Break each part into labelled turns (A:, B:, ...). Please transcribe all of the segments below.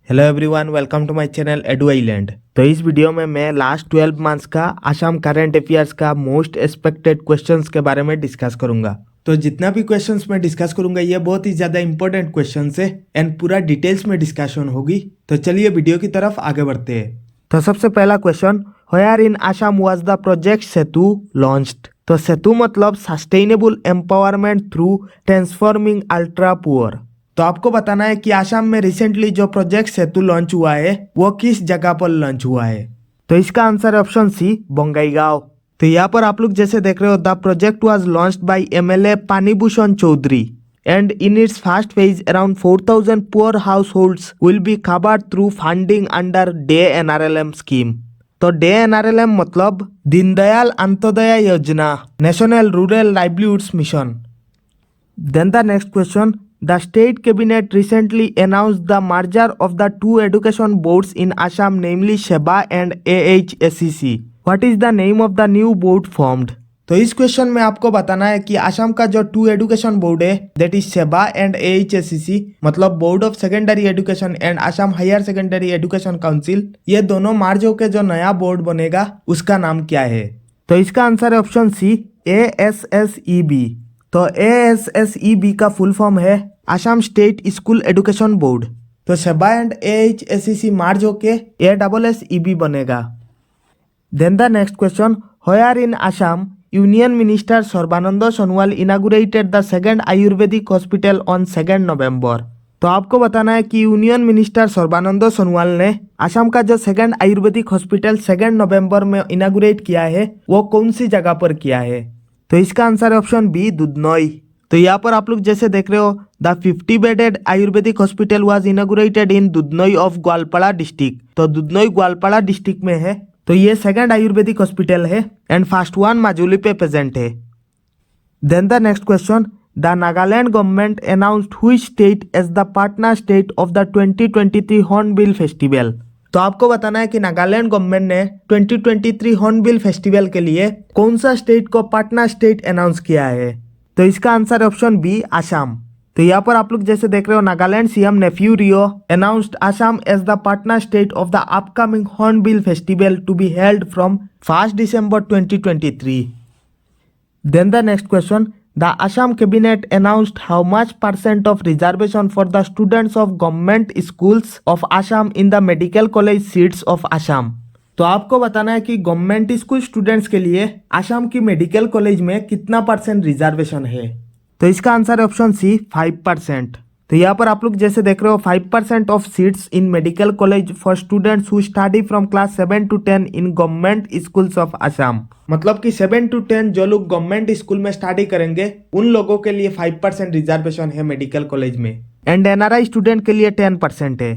A: Hello everyone, welcome to my channel Edu Island. तो इस video में मैं लास्ट 12 मंथ्स का असम करंट अफेयर्स का मोस्ट एक्सपेक्टेड क्वेश्चंस के बारे में डिस्कस करूंगा। तो जितना भी क्वेश्चंस मैं डिस्कस करूंगा ये बहुत ही ज्यादा इंपॉर्टेंट क्वेश्चंस है एंड पूरा डिटेल्स में डिस्कशन होगी। तो चलिए वीडियो की तरफ आगे बढ़ते हैं। तो सबसे पहला question, where in Assam was the project Setu launched. तो सेतु मतलब sustainable empowerment through transforming ultra poor. तो आपको बताना है कि आसाम में रिसेंटली जो प्रोजेक्ट सेतु लॉन्च हुआ है वो किस जगह पर लॉन्च हुआ है। तो इसका आंसर है ऑप्शन सी, बोंगाईगांव। तो यहाँ पर आप लोग जैसे देख रहे हो, the project was launched by MLA Panibhushan Choudhury and in its first phase around 4000 poor households will be covered through funding under DAY NRLM scheme. तो डे एनआरएलएम मतलब Deendayal Antyodaya Yojana, national rural livelihoods mission. Then the next question, the state cabinet recently announced the merger of the two education boards in Assam, namely SEBA and AHSEC. What is the name of the new board formed? तो इस question में आपको बताना है कि असम का जो two education board है that is SEBA and AHSEC मतलब board of secondary education and Assam higher secondary education council, ये दोनों मार्ज होकर जो नया बोर्ड बनेगा उसका नाम क्या है। तो इसका आंसर है ऑप्शन सी, ASSEB। तो ASSEB का फुल फॉर्म है Assam state school education board. तो सेबा एंड AHSEC मार्ज होके ASSEB बनेगा। Then the next question, where in Assam union minister Sarbananda Sonowal inaugurated the second ayurvedic hospital on 2 November. तो आपको बताना है कि यूनियन मिनिस्टर सर्बानंद सोनोवाल ने असम का जो सेकंड आयुर्वेदिक हॉस्पिटल 2 नवंबर में इनागुरेट किया है वो कौन सी जगह पर किया है। तो इसका आंसर है ऑप्शन बी, दुधनोई। तो यहाँ पर आप लोग जैसे देख रहे हो, the 50 bedded ayurvedic hospital was inaugurated in Dudhnoi of Goalpara district. तो दुधनोई ग्वालपाड़ा डिस्ट्रिक्ट में है। तो ये सेकंड आयुर्वेदिक हॉस्पिटल है एंड फर्स्ट वन माजुली पे प्रेजेंट है। Then the next question, the Nagaland government announced which state as the partner state of the 2023 hornbill festival. तो आपको बताना है कि नागालैंड गवर्नमेंट ने 2023 हॉर्नबिल फेस्टिवल के लिए कौन सा स्टेट को पार्टनर स्टेट अनाउंस किया है। तो इसका आंसर है ऑप्शन बी, असम। तो यहाँ पर आप लोग जैसे देख रहे हो, Nagaland CM Neiphiu Rio announced Assam as the partner state of the upcoming hornbill festival to be held from 1 December 2023। Then the next question, the Assam cabinet announced how much % of reservation for the students of government schools of Assam in the medical college seats of Assam। तो आपको बताना है कि government school students के लिए असम की medical college में कितना % रिजर्वेशन है। तो इसका आंसर है ऑप्शन सी, 5%। तो यहाँ पर आप लोग जैसे देख रहे हो, 5% of seats in medical college for students who study from class 7 to 10 in government schools of Assam. मतलब कि 7 to 10 जो लोग गवर्नमेंट स्कूल में स्टडी करेंगे उन लोगों के लिए 5% रिजर्वेशन है मेडिकल कॉलेज में एंड NRI स्टूडेंट के लिए 10% है।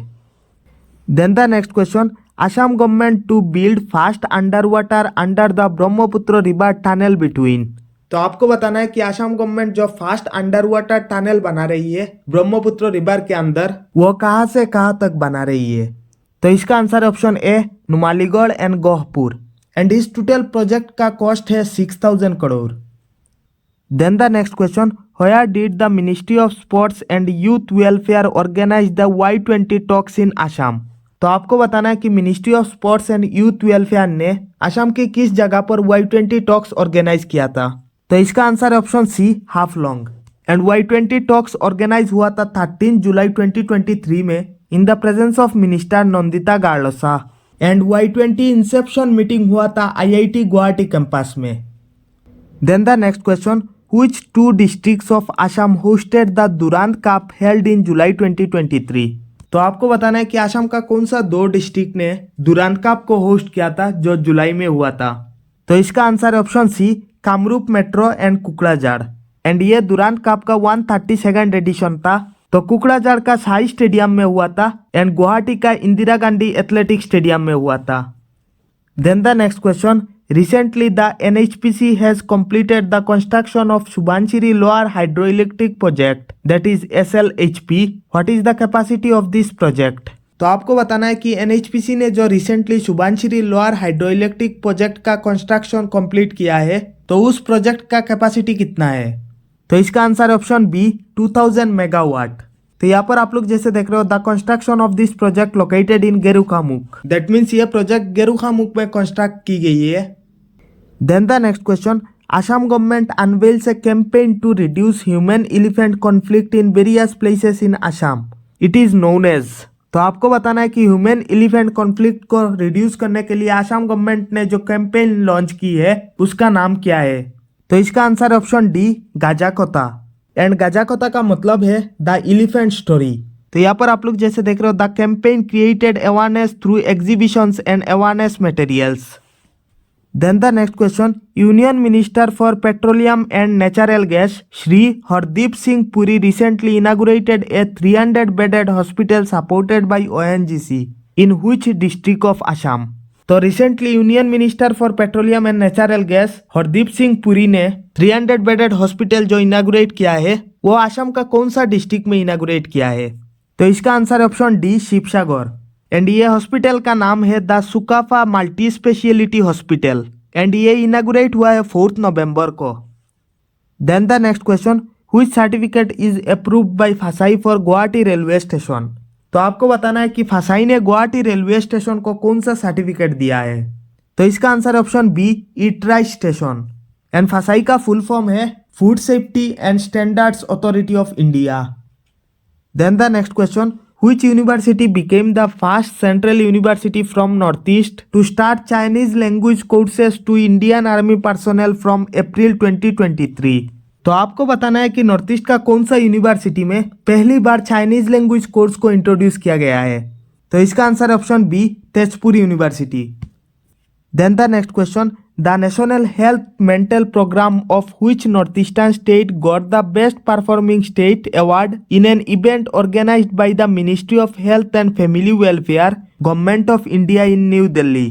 A: Then the next question, Assam government to build fast under water under the Brahmaputra river tunnel between. तो आपको बताना है कि असम गवर्नमेंट जो फास्ट अंडर वाटर टनल बना रही है ब्रह्मपुत्र रिवर के अंदर, वो कहां से कहां तक बना रही है। तो इसका आंसर है option A, Numaligarh and Gohpur and इस टोटल प्रोजेक्ट का कॉस्ट है 6000 crore. Then the next question, where did the ministry of sports and youth welfare organise the Y20 talks in Assam. तो आपको बताना है कि ministry of sports and youth welfare ने असम की किस जगह पर Y20 टॉक्स ऑर्गेनाइज किया था। तो इसका आंसर है option C, Haflong and Y20 talks organise हुआ था 13 जुलाई 2023 में in the presence of minister Nandita Garlosa and Y20 inception meeting हुआ था IIT गुवाहाटी कैंपस में। Then the next question, which 2 districts of Assam hosted the Durand cup held in July 2023। तो आपको बताना है कि असम का कौन सा 2 डिस्ट्रिक्ट ने दुरांत कप को होस्ट किया था जो जुलाई में हुआ था। तो इसका आंसर है option C, Kamrup metro and Kokrajhar and ये दुरांत कप का 132nd एडिशन था। तो कुकड़ाझाड़ का शाही स्टेडियम में हुआ था एंड गुवाहाटी का इंदिरा गांधी एथलेटिक स्टेडियम में हुआ था। Then the next question, recently the NHPC has completed the construction of Subansiri Lower Hydroelectric Project that is SLHP। What is the capacity of this project? तो आपको बताना है कि NHPC ने जो recently Subansiri lower hydro electric project का construction complete किया है तो उस प्रोजेक्ट का कैपेसिटी कितना है। तो इसका आंसर ऑप्शन बी, 2000 मेगावाट। तो यहाँ पर आप लोग जैसे देख रहे हो, the construction of this project located in Gerukhamukh, that means ये प्रोजेक्ट गेरुखामुख में कंस्ट्रक्ट की गई है। Then the next question, Assam government unveils a campaign to reduce human elephant conflict in various places in Assam, it is known as. तो आपको बताना है कि ह्यूमन एलिफेंट कॉन्फ्लिक्ट को रिड्यूस करने के लिए असम गवर्नमेंट ने जो कैंपेन लॉन्च की है उसका नाम क्या है। तो इसका आंसर ऑप्शन डी, गाजाकोता। एंड गाजाकोता का मतलब है द एलिफेंट स्टोरी। तो यहाँ पर आप लोग जैसे देख रहे हो, the campaign created awareness through exhibitions and awareness materials. Then the next question, union minister for petroleum and natural gas Shri Hardeep Singh Puri recently inaugurated a 300 bedded hospital supported by ONGC in which district of Assam. तो recently union minister for petroleum and natural gas Hardeep Singh Puri ने 300 bedded hospital जो inaugurate किया है वो असम का कौन सा district में इनागुरेट किया है। तो इसका answer option D, Sivasagar. And ये हॉस्पिटल का नाम है the Sukapha multi speciality hospital and ये इनागुरेट हुआ है 4 नवंबर को। Then the next question, which certificate is approved by FSSAI for Guwahati railway station. तो आपको बताना है कि फासाई ने गुवाहाटी रेलवे स्टेशन को कौन सा सर्टिफिकेट दिया है। तो इसका answer option B, eat right station. And FSSAI का फुल फॉर्म है food safety and standards authority of India. Then the next question, which university became the first central university from Northeast to start Chinese language courses to Indian Army personnel from April 2023। तो आपको बताना है कि north east का कौन सा university में पहली बार चाइनीज लैंग्वेज कोर्स को इंट्रोड्यूस किया गया है। तो इसका answer option B, Tezpur university. Then the next question, the national health mental programme of which north eastern state got the best performing state award in an event organised by the ministry of health and family welfare, government of India in New Delhi.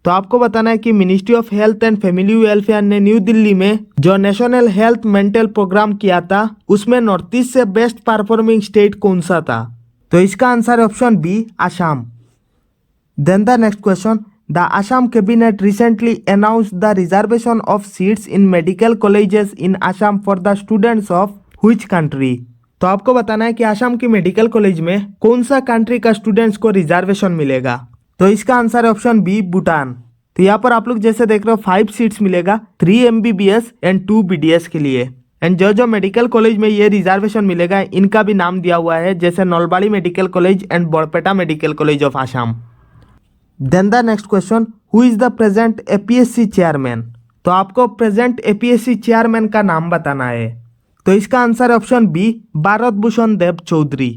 A: तो आपको बताना है कि ministry of health and family welfare ने new Delhi में जो national health mental programme किया था उसमें नॉर्थ ईस्ट से बेस्ट परफॉर्मिंग स्टेट कौन सा था। तो इसका answer option B, Assam. Then the next question, the Assam cabinet recently announced the reservation of seats in medical colleges in Assam for the students of which country. तो आपको बताना है कि असम की मेडिकल कॉलेज में कौन सा कंट्री का स्टूडेंट्स को रिजर्वेशन मिलेगा। तो इसका आंसर ऑप्शन बी, भूटान। तो यहाँ पर आप लोग जैसे देख रहे हो 5 सीट्स मिलेगा, 3 MBBS एंड 2 BDS के लिए। एंड जो मेडिकल कॉलेज में ये रिजर्वेशन मिलेगा इनका भी नाम दिया हुआ है, जैसे Nalbari medical college and Barpeta medical college of Assam. Then the next question, who is the present APSC chairman. तो आपको प्रेजेंट APSC चेयरमैन का नाम बताना है। तो इसका answer option B, Bharat Bhushan Dev Choudhury.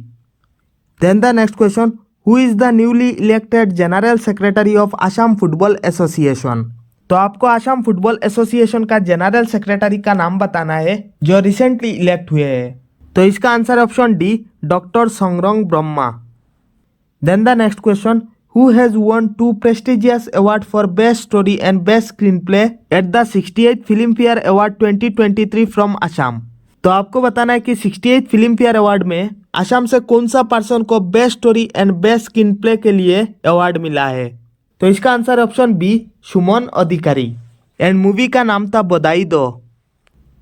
A: Then the next question, who is the newly elected general secretary of Assam football association. तो आपको असम फुटबॉल एसोसिएशन का जनरल सेक्रेटरी का नाम बताना है जो रिसेंटली इलेक्ट हुए हैं। तो इसका answer option D, doctor Sangrong Brahma. Then the next question, who has won 2 prestigious awards for Best Story and Best Screenplay at the 68th Filmfare Award 2023 from Assam। तो आपको बताना है कि 68th फिल्मफेयर अवार्ड में असम से कौन सा पर्सन को best story and best screen play के लिए अवार्ड मिला है। तो इसका आंसर ऑप्शन बी, सुमन अधिकारी। एंड मूवी का नाम था बधाई दो।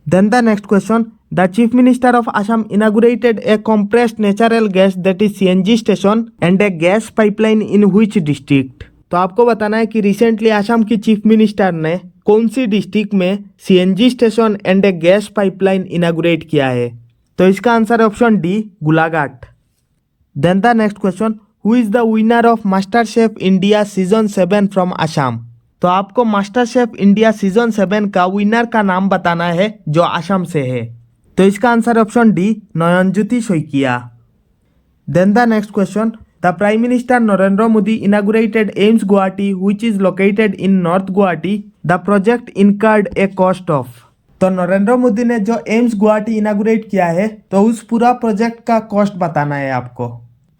A: Then the next question, the chief minister of Assam inaugurated a compressed natural gas that is CNG station and a gas pipeline in which district. तो आपको बताना है कि रिसेंटली असम की चीफ मिनिस्टर ने कौन सी डिस्ट्रिक्ट में CNG station and a gas pipeline inaugurate किया है। तो इसका answer option D, Golaghat. Then the next question, who is the winner of master chef India season 7 from Assam. तो आपको मास्टर शेफ इंडिया सीजन 7 का विनर का नाम बताना है जो असम से है। तो इसका answer option D, Nayanjyoti Saikia. Then the next question, the prime minister Narendra Modi inaugurated AIIMS Guwahati which is located in north Guwahati, the project incurred a cost of. तो नरेंद्र मोदी ने जो एम्स गुवाहाटी इनागुरेट किया है तो उस पूरा प्रोजेक्ट का कॉस्ट बताना है आपको।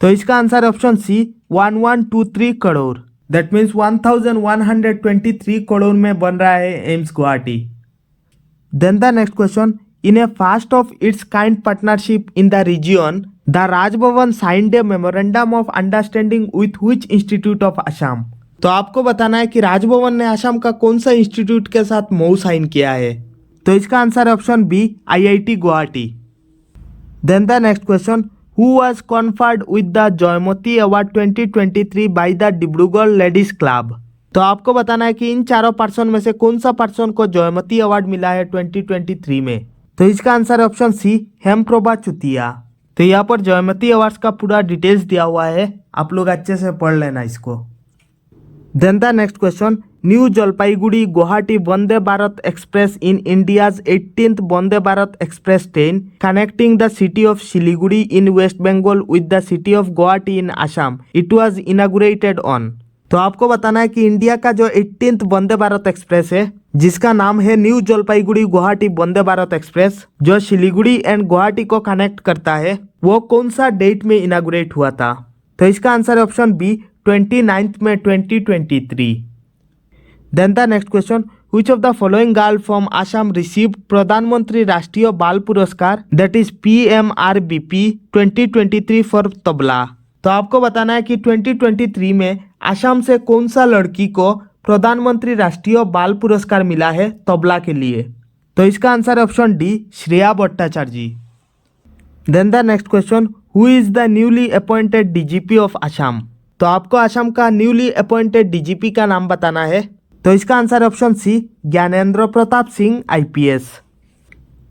A: तो इसका answer option C, 1123 crore. That means 1123 crore में बन रहा है AIIMS Guwahati. Then the next question, in a first of its kind partnership in the region, the Raj Bhavan signed a memorandum of understanding with which institute of Assam। तो आपको बताना है कि राजभवन ने असम का कौन सा इंस्टीट्यूट के साथ MOU साइन किया है। तो इसका answer option B, IIT Guwahati. Then the next question, who was conferred with the Jaymati award 2023 by the Dibrugarh ladies club. तो आपको बताना है कि इन चारों पर्सन में से कौन सा पर्सन को जयमती अवार्ड मिला है 2023 में। तो इसका आंसर है ऑप्शन सी, हेमप्रभा चुतिया। तो यहाँ पर जयमती अवार्ड्स का पूरा डिटेल्स दिया हुआ है, आप लोग अच्छे से पढ़ लेना इसको। Then the next question, new Jalpaiguri Guwahati Vande Bharat express in India's 18th Vande Bharat express train connecting the city of Siliguri in West Bengal with the city of Guwahati in Assam, it was inaugurated on. तो आपको बताना है कि इंडिया का जो 18th वंदे भारत एक्सप्रेस है, जिसका नाम है न्यू जलपाईगुड़ी गुवाहाटी वंदे भारत एक्सप्रेस, जो सिलीगुड़ी एंड गुवाहाटी को कनेक्ट करता है, वो कौन सा डेट में इनागुरेट हुआ था। तो इसका आंसर है ऑप्शन बी, 29 मई 2023। Then the next question, which of the following girl from Assam received प्रधानमंत्री राष्ट्रीय बाल पुरस्कार that is PMRBP 2023 for tabla. तो आपको बताना है कि 2023 में असम से कौन सा लड़की को प्रधानमंत्री राष्ट्रीय बाल पुरस्कार मिला है तबला के लिए। तो इसका आंसर है option D, Shreya Bhattacharya ji. Then the next question, who is the newly appointed DGP of Assam. तो आपको असम का न्यूली अपॉइंटेड डीजीपी का नाम बताना है। तो इसका आंसर है option C, Gyanendra Pratap Singh IPS।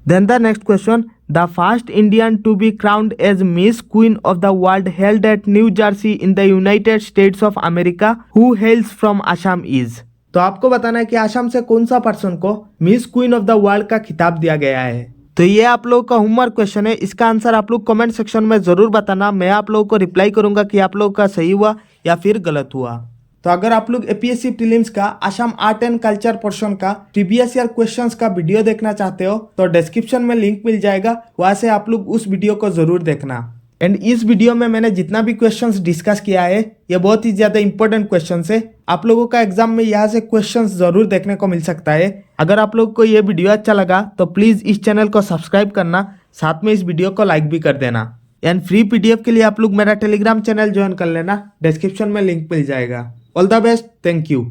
A: Then the next question, the first Indian to be crowned as Miss Queen of the World held at New Jersey in the United States of America who hails from Assam is. तो आपको बताना है कि असम से कौन सा person को miss Queen of the world का खिताब दिया गया है। तो ये आप लोगों का होमवर्क क्वेश्चन है, इसका आंसर आप लोग कमेंट सेक्शन में जरूर बताना। मैं आप लोगों को रिप्लाई करूंगा कि आप लोगों का सही हुआ या फिर गलत हुआ। तो अगर आप लोग APSC प्रीलिम्स का Assam art and culture portion का प्रीवियस ईयर क्वेश्चंस का वीडियो देखना चाहते हो तो डिस्क्रिप्शन में लिंक मिल जाएगा, वहां से आप लोग उस वीडियो को जरूर देखना। एंड इस वीडियो में मैंने जितना भी क्वेश्चंस डिस्कस किया है ये बहुत ही ज्यादा इंपॉर्टेंट क्वेश्चंस है। आप लोगों का एग्जाम में यहाँ से क्वेश्चंस जरूर देखने को मिल सकता है। अगर आप लोग को ये वीडियो अच्छा लगा तो प्लीज इस चैनल को सब्सक्राइब करना, साथ में इस वीडियो को लाइक भी कर देना। एंड फ्री PDF के लिए आप लोग मेरा टेलीग्राम चैनल ज्वाइन कर लेना, डिस्क्रिप्शन में लिंक मिल जाएगा। All the best, thank you.